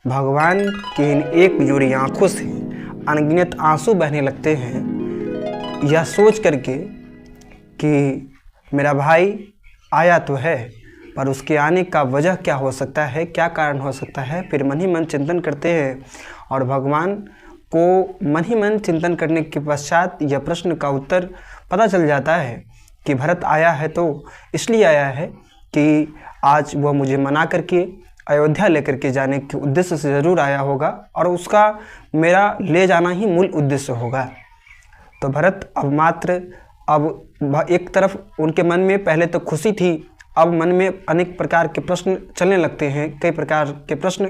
भगवान की इन एक जोड़ी आंखों से अनगिनत आंसू बहने लगते हैं, यह सोच करके कि मेरा भाई आया तो है, पर उसके आने का वजह क्या हो सकता है, क्या कारण हो सकता है। फिर मन ही मन चिंतन करते हैं और भगवान को मन ही मन चिंतन करने के पश्चात यह प्रश्न का उत्तर पता चल जाता है कि भरत आया है तो इसलिए आया है कि आज वह मुझे मना करके अयोध्या लेकर के जाने के उद्देश्य से ज़रूर आया होगा और उसका मेरा ले जाना ही मूल उद्देश्य होगा। तो भरत अब एक तरफ उनके मन में पहले तो खुशी थी, अब मन में अनेक प्रकार के प्रश्न चलने लगते हैं। कई प्रकार के प्रश्न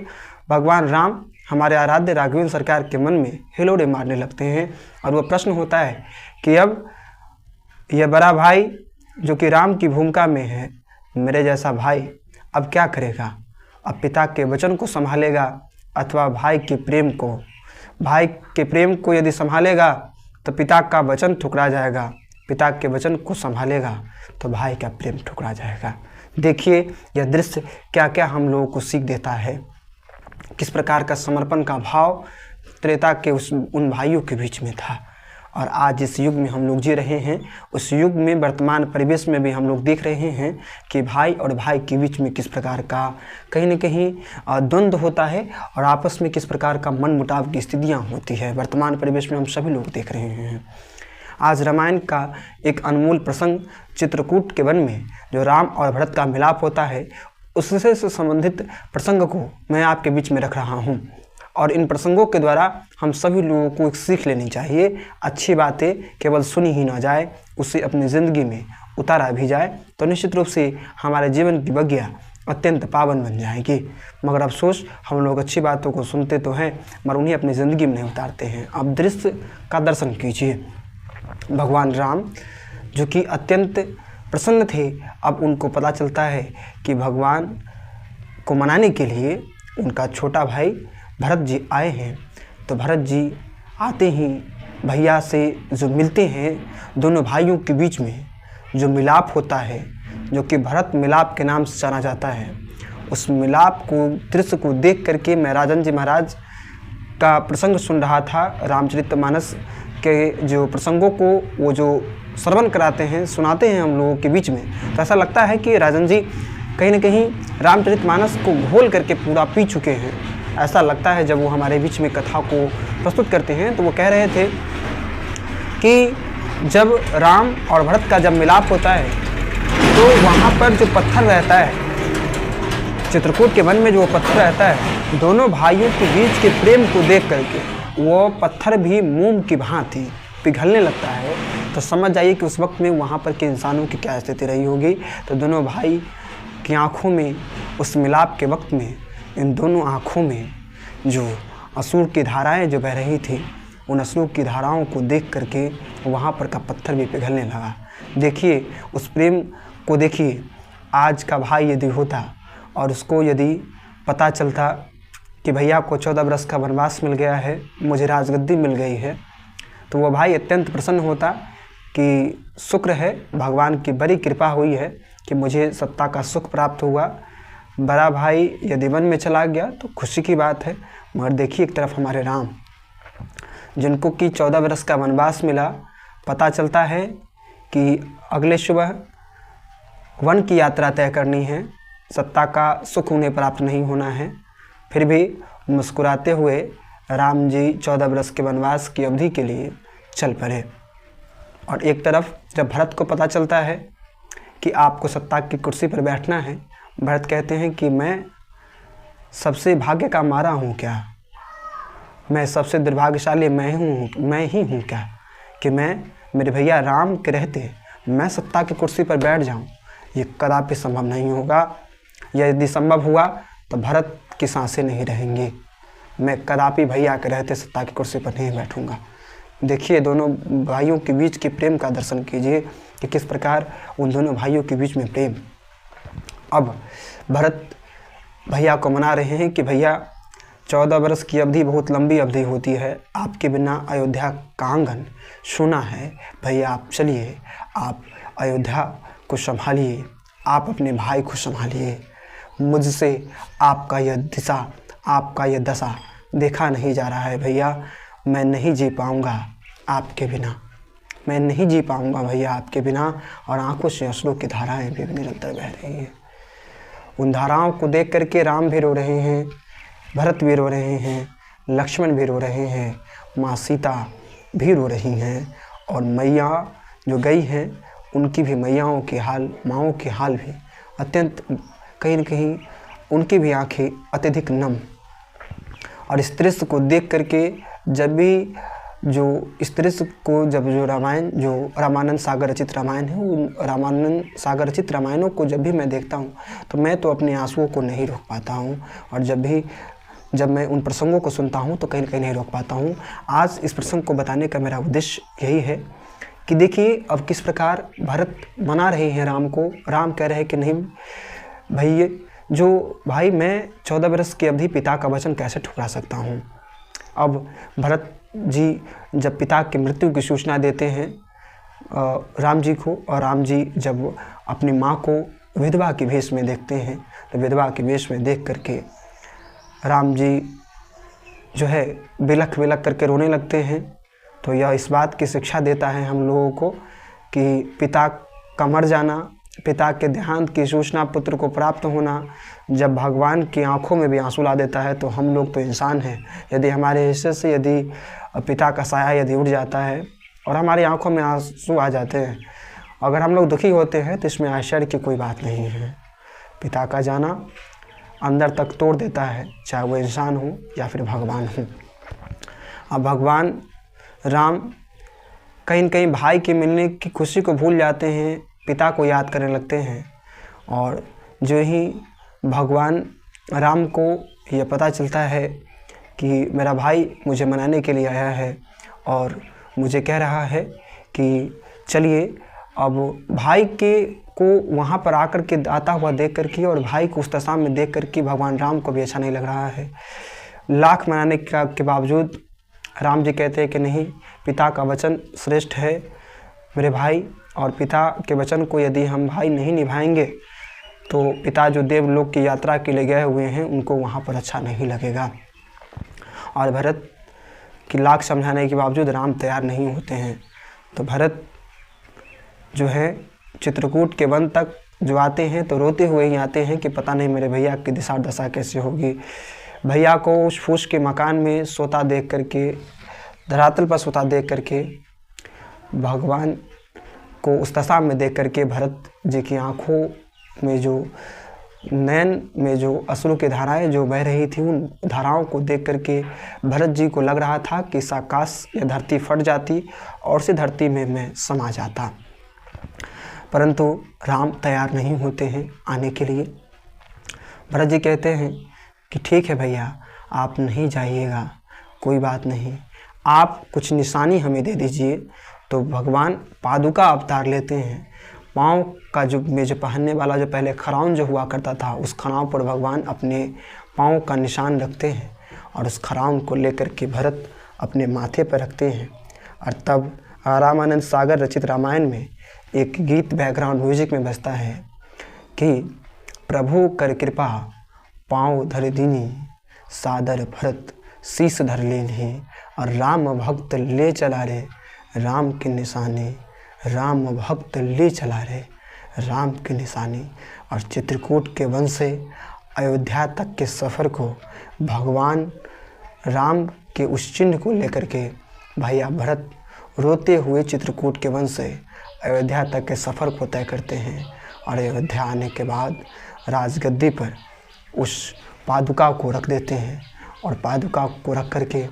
भगवान राम हमारे आराध्य राघवेंद्र सरकार के मन में हिलोड़े मारने लगते हैं और वह प्रश्न होता है कि अब यह बड़ा भाई जो कि राम की भूमिका में है, मेरे जैसा भाई अब क्या करेगा। अब पिता के वचन को संभालेगा अथवा भाई के प्रेम को यदि संभालेगा तो पिता का वचन ठुकरा जाएगा, पिता के वचन को संभालेगा तो भाई का प्रेम ठुकरा जाएगा। देखिए यह दृश्य क्या क्या हम लोगों को सीख देता है, किस प्रकार का समर्पण का भाव त्रेता के उन भाइयों के बीच में था। और आज जिस युग में हम लोग जी रहे हैं, उस युग में वर्तमान परिवेश में भी हम लोग देख रहे हैं कि भाई और भाई के बीच में किस प्रकार का कहीं न कहीं द्वंद्व होता है और आपस में किस प्रकार का मन मुटाव की स्थितियाँ होती है। वर्तमान परिवेश में हम सभी लोग देख रहे हैं। आज रामायण का एक अनमोल प्रसंग चित्रकूट के वन में जो राम और भरत का मिलाप होता है, उससे संबंधित प्रसंग को मैं आपके बीच में रख रहा हूँ। और इन प्रसंगों के द्वारा हम सभी लोगों को एक सीख लेनी चाहिए। अच्छी बातें केवल सुनी ही ना जाए, उसे अपनी ज़िंदगी में उतारा भी जाए तो निश्चित रूप से हमारे जीवन की बगिया अत्यंत पावन बन जाएगी। मगर अफसोस हम लोग अच्छी बातों को सुनते तो हैं मगर उन्हें अपनी ज़िंदगी में नहीं उतारते हैं। अब दृश्य का दर्शन कीजिए। भगवान राम जो कि अत्यंत प्रसन्न थे, अब उनको पता चलता है कि भगवान को मनाने के लिए उनका छोटा भाई भरत जी आए हैं। तो भरत जी आते ही भैया से जो मिलते हैं, दोनों भाइयों के बीच में जो मिलाप होता है, जो कि भरत मिलाप के नाम से जाना जाता है, उस मिलाप को दृश्य को देख करके मैं राजन जी महाराज का प्रसंग सुन रहा था। रामचरितमानस के जो प्रसंगों को वो जो श्रवण कराते हैं, सुनाते हैं हम लोगों के बीच में, तो ऐसा लगता है कि राजन जी कहीं न कहीं रामचरितमानस को घोल करके पूरा पी चुके हैं। ऐसा लगता है जब वो हमारे बीच में कथा को प्रस्तुत करते हैं तो वो कह रहे थे कि जब राम और भरत का जब मिलाप होता है तो वहाँ पर जो पत्थर रहता है, चित्रकूट के वन में जो पत्थर रहता है, दोनों भाइयों के बीच के प्रेम को देख करके वो पत्थर भी मोम की भांति पिघलने लगता है। तो समझ जाइए कि उस वक्त में वहाँ पर के इंसानों की क्या स्थिति रही होगी। तो दोनों भाई की आँखों में उस मिलाप के वक्त में, इन दोनों आँखों में जो अश्रु की धाराएं जो बह रही थी, उन अश्रु की धाराओं को देख करके वहाँ पर का पत्थर भी पिघलने लगा। देखिए उस प्रेम को देखिए। आज का भाई यदि होता और उसको यदि पता चलता कि भैया को 14 बरस का वनवास मिल गया है, मुझे राजगद्दी मिल गई है, तो वह भाई अत्यंत प्रसन्न होता कि शुक्र है, भगवान की बड़ी कृपा हुई है कि मुझे सत्ता का सुख प्राप्त हुआ। बड़ा भाई यदि वन में चला गया तो खुशी की बात है। मगर देखिए एक तरफ हमारे राम जिनको कि 14 बरस का वनवास मिला, पता चलता है कि अगले सुबह वन की यात्रा तय करनी है, सत्ता का सुख उन्हें प्राप्त नहीं होना है। फिर भी मुस्कुराते हुए राम जी 14 बरस के वनवास की अवधि के लिए चल पड़े। और एक तरफ जब भरत को पता चलता है कि आपको सत्ता की कुर्सी पर बैठना है, भरत कहते हैं कि मैं सबसे भाग्य का मारा हूँ क्या, मैं सबसे दुर्भाग्यशाली मैं ही हूँ क्या कि मैं मेरे भैया राम के रहते मैं सत्ता की कुर्सी पर बैठ जाऊँ। ये कदापि संभव नहीं होगा। यदि संभव हुआ तो भरत की सांसें नहीं रहेंगी। मैं कदापि भैया के रहते सत्ता की कुर्सी पर नहीं बैठूँगा। देखिए दोनों भाइयों के बीच के प्रेम का दर्शन कीजिए कि किस प्रकार उन दोनों भाइयों के बीच में प्रेम। अब भरत भैया को मना रहे हैं कि भैया 14 बरस की अवधि बहुत लंबी अवधि होती है, आपके बिना अयोध्या का आंगन सूना है। भैया आप चलिए, आप अयोध्या को संभालिए, आप अपने भाई को संभालिए, मुझसे आपका यह दिशा आपका ये दशा देखा नहीं जा रहा है भैया। मैं नहीं जी पाऊँगा आपके बिना, मैं नहीं जी पाऊँगा भैया आपके बिना। और आंखों से अश्रु की धाराएं भी निरंतर बह रही हैं। उन धाराओं को देख करके राम भी रो रहे हैं, भरत भी रो रहे हैं, लक्ष्मण भी रो रहे हैं, माँ सीता भी रो रही हैं, और मैया जो गई हैं उनकी भी, मैयाओं के हाल, माँओं के हाल भी अत्यंत, कहीं न कहीं उनकी भी आंखें अत्यधिक नम। और इस दृश्य को देख करके जब भी जो इस दृश्य को जब जो रामायण, जो रामानंद सागर रचित रामायण है, उन रामानंद सागर रचित रामायणों को जब भी मैं देखता हूँ तो मैं तो अपने आंसुओं को नहीं रोक पाता हूँ। और जब मैं उन प्रसंगों को सुनता हूँ तो कहीं न कहीं नहीं रोक पाता हूँ। आज इस प्रसंग को बताने का मेरा उद्देश्य यही है कि देखिए अब किस प्रकार भरत मना रहे हैं राम को। राम कह रहे हैं कि नहीं भाई मैं 14 वर्ष की अवधि पिता का वचन कैसे ठुकरा सकता हूँ। अब भरत जी जब पिता की मृत्यु की सूचना देते हैं राम जी को, और राम जी जब अपनी माँ को विधवा के भेष में देखते हैं तो विधवा के भेष में देख करके राम जी जो है बिलख बिलख करके रोने लगते हैं। तो यह इस बात की शिक्षा देता है हम लोगों को कि पिता का मर जाना, पिता के देहांत की सूचना पुत्र को प्राप्त होना जब भगवान की आंखों में भी आंसू ला देता है, तो हम लोग तो इंसान हैं। यदि हमारे हिस्से से यदि पिता का साया यदि उड़ जाता है और हमारी आंखों में आंसू आ जाते हैं, अगर हम लोग दुखी होते हैं तो इसमें आश्चर्य की कोई बात नहीं है। पिता का जाना अंदर तक तोड़ देता है, चाहे वो इंसान हो या फिर भगवान हो। अब भगवान राम कहीं न कहीं भाई के मिलने की खुशी को भूल जाते हैं, पिता को याद करने लगते हैं। और जो ही भगवान राम को यह पता चलता है कि मेरा भाई मुझे मनाने के लिए आया है और मुझे कह रहा है कि चलिए, अब भाई के को वहाँ पर आकर के आता हुआ देख कर के और भाई को उस दशा में देख कर के भगवान राम को भी अच्छा नहीं लग रहा है। लाख मनाने के बावजूद राम जी कहते हैं कि नहीं, पिता का वचन श्रेष्ठ है मेरे भाई, और पिता के वचन को यदि हम भाई नहीं निभाएंगे तो पिता जो देवलोक की यात्रा के लिए गए हुए हैं उनको वहाँ पर अच्छा नहीं लगेगा। और भरत की लाख समझाने के बावजूद राम तैयार नहीं होते हैं। तो भरत जो है चित्रकूट के वन तक जो आते हैं तो रोते हुए ही आते हैं कि पता नहीं मेरे भैया की दिशा दशा कैसे होगी। भैया को उस फूस के मकान में सोता देख करके, धरातल पर सोता देख करके, भगवान को उस दशा में देख करके भरत जी की आँखों में जो नयन में जो अश्रु की धाराएं जो बह रही थी, उन धाराओं को देख करके भरत जी को लग रहा था कि आकाश या धरती फट जाती और से धरती में मैं समा जाता। परंतु राम तैयार नहीं होते हैं आने के लिए। भरत जी कहते हैं कि ठीक है भैया, आप नहीं जाइएगा, कोई बात नहीं, आप कुछ निशानी हमें दे दीजिए। तो भगवान पादुका अवतार लेते हैं। पाँव का जो पहनने वाला जो पहले खराउन जो हुआ करता था, उस खराउन पर भगवान अपने पाँव का निशान रखते हैं और उस खराउन को लेकर के भरत अपने माथे पर रखते हैं। और तब रामानंद सागर रचित रामायण में एक गीत बैकग्राउंड म्यूजिक में बजता है कि प्रभु कर कृपा पाँव धर दीनी, सादर भरत शीस धर लेनी, और राम भक्त ले चला रे राम के निशाने, राम भक्त ले चला रे राम के निशाने। और चित्रकूट के वन से अयोध्या तक के सफ़र को भगवान राम के उस चिन्ह को लेकर के भैया भरत रोते हुए चित्रकूट के वन से अयोध्या तक के सफ़र को तय करते हैं। और अयोध्या आने के बाद राजगद्दी पर उस पादुका को रख देते हैं, और पादुका को रख करके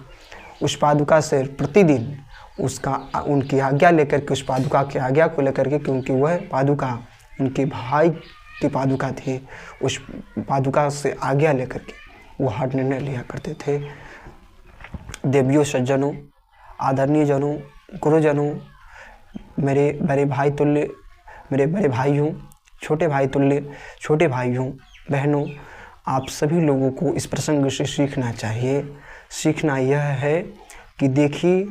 उस पादुका से प्रतिदिन उनकी आज्ञा लेकर के, उस पादुका की आज्ञा को लेकर के, क्योंकि वह पादुका उनके भाई की पादुका थी, उस पादुका से आज्ञा लेकर के वो हर निर्णय लिया करते थे। देवियों, सज्जनों, आदरणीय जनों, गुरुजनों, मेरे बड़े भाई तुल्य, मेरे बड़े भाइयों, छोटे भाई तुल्य, छोटे भाइयों, बहनों, आप सभी लोगों को इस प्रसंग से सीखना चाहिए। सीखना यह है कि देखिए,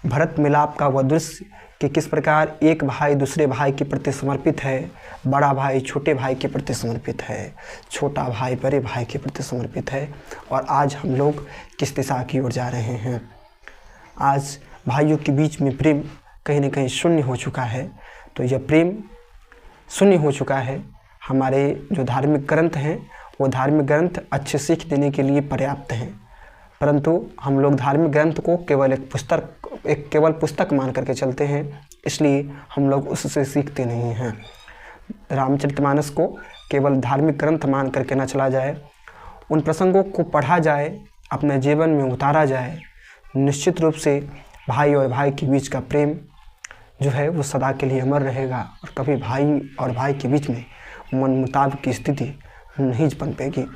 भरत मिलाप का वह दृश्य कि किस प्रकार एक भाई दूसरे भाई के प्रति समर्पित है, बड़ा भाई छोटे भाई के प्रति समर्पित है, छोटा भाई बड़े भाई के प्रति समर्पित है। और आज हम लोग किस दिशा की ओर जा रहे हैं। आज भाइयों के बीच में प्रेम कहीं न कहीं शून्य हो चुका है। तो यह प्रेम शून्य हो चुका है। हमारे जो धार्मिक ग्रंथ हैं वो धार्मिक ग्रंथ अच्छी सीख देने के लिए पर्याप्त हैं, परंतु हम लोग धार्मिक ग्रंथ को केवल एक पुस्तक मान करके चलते हैं, इसलिए हम लोग उससे सीखते नहीं हैं। रामचरितमानस को केवल धार्मिक ग्रंथ मान करके न चला जाए, उन प्रसंगों को पढ़ा जाए, अपने जीवन में उतारा जाए। निश्चित रूप से भाई और भाई के बीच का प्रेम जो है वो सदा के लिए अमर रहेगा और कभी भाई और भाई के बीच में मनमुटाव की स्थिति नहीं बन पाएगी।